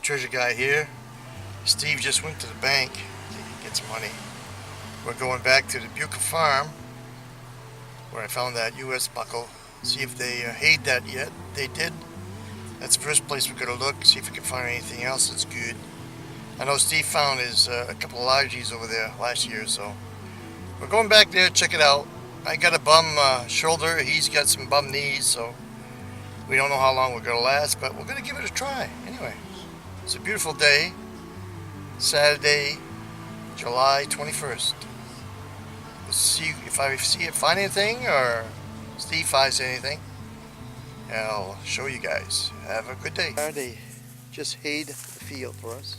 treasure guy here. Steve just went to the bank to get some money. We're going back to the Buca farm where I found that US buckle. See if they hayed that yet. They did. That's the first place we're going to look, see if we can find anything else that's good. I know Steve found his a couple of largies over there last year, so we're going back there, check it out. I got a bum shoulder, he's got some bum knees, so we don't know how long we're going to last, but we're going to give it a try. Anyway, it's a beautiful day, Saturday, July 21st. We'll see if I find anything or Steve finds anything. I'll show you guys. Have a good day. They just hayed the field for us.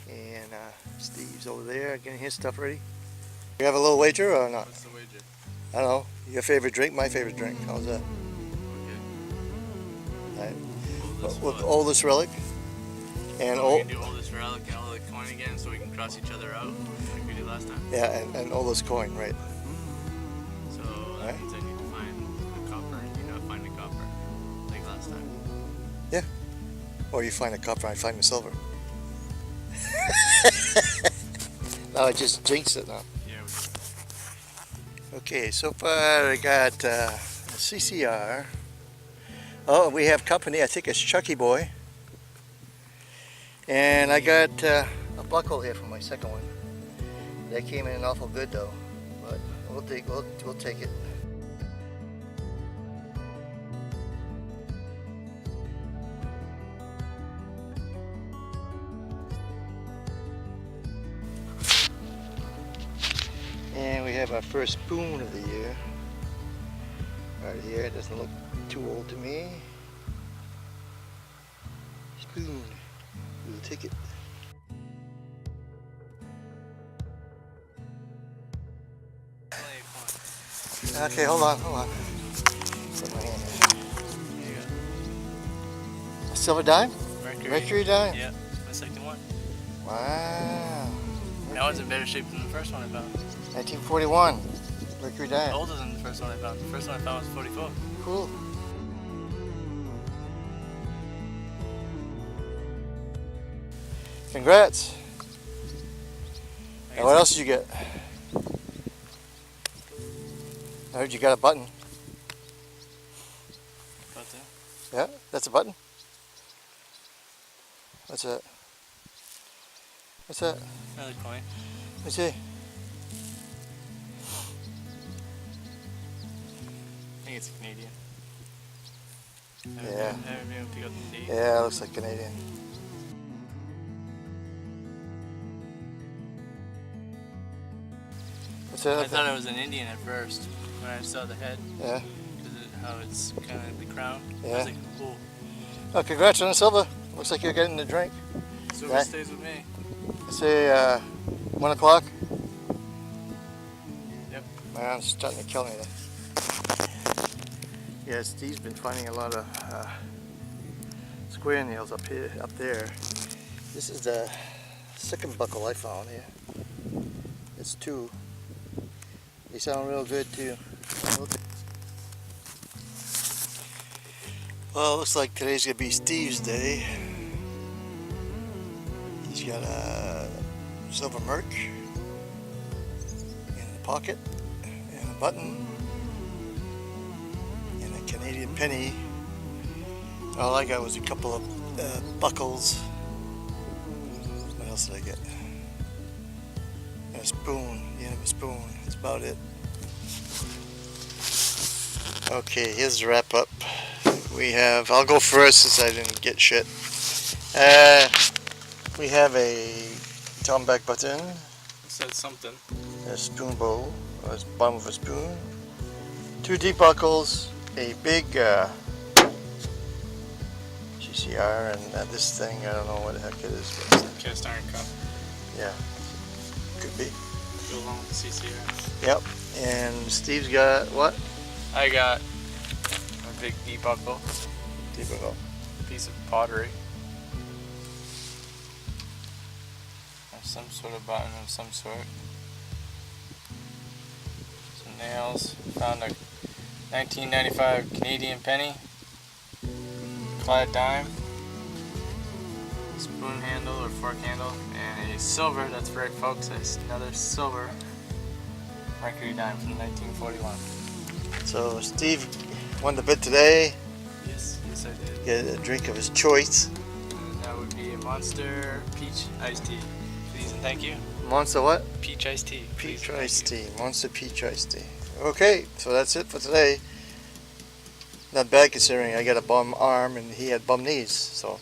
And Steve's over there getting his stuff ready. You have a little wager or not? What's the wager? I don't know. Your favorite drink? My favorite drink. How's that? Okay. Right. With oldest relic. And we can do oldest relic and oldest coin again so we can cross each other out like we did last time. Yeah, and oldest coin, right. So that means I need to find a copper and you gotta find a copper like last time. Yeah. Or you find a copper, I find the silver. Now I just jinxed it now. Yeah. Okay, so far I got a CCR. Oh, we have company. I think it's Chucky Boy. And I got a buckle here for my second one. That came in awful good though, but we'll take it. And we have our first spoon of the year. Right here, it doesn't look too old to me. Spoon, we'll take it. Okay, hold on. Put my hand here. There you go. A silver dime? Mercury dime? Yeah, my second one. Wow. That one's in better shape than the first one I found. 1941. Mercury dime. Older than the first one I found. The first one I found was 44. Cool. Congrats. And what else did you get? I heard you got a button. Button? Yeah, that's a button. What's that? What's that? Another coin. Let's see. I think it's Canadian. Yeah. I haven't been able to pick up the date. Yeah, it looks like Canadian. What's that? I thought it was an Indian at first when I saw the head. Yeah. Because of how it's kind of the crown. Yeah. I was like, cool. Oh, congrats on the silver. Looks like you're getting the drink. Silver Right. stays with me. Let's say 1 o'clock. Yep. Man, it's starting to kill me there. Yeah, Steve's been finding a lot of square nails up there. This is the second buckle I found here. It's 2. They sound real good too. Well, it looks like today's gonna be Steve's day. He's got a silver merc in the pocket and a button and a Canadian penny. All I got was a couple of buckles. What else did I get? And a spoon, the end of a spoon. That's about it. Okay, here's the wrap up. We have, I'll go first since I didn't get shit. We have a tomback button, It said something. a spoon bowl, or the bottom of a spoon, 2 deep buckles, a big GCR, and this thing, I don't know what the heck it is. But Cast iron cup. yeah, could be. Go along with the CCR. Yep, and Steve's got what? I got a big deep buckle. Deep buckle. Piece of pottery. Some sort of button of some sort. Some nails. Found a 1995 Canadian penny. flat dime, spoon handle or fork handle, and a silver, that's right folks, it's another silver mercury dime from 1941. So Steve won the bid today. Yes, I did. Get a drink of his choice. And that would be a Monster Peach Iced Tea. Please and thank you. Monster what? Peach Iced Tea. Please Peach and thank iced you. tea. Monster peach iced tea. Okay, so that's it for today. Not bad considering I got a bum arm and he had bum knees. So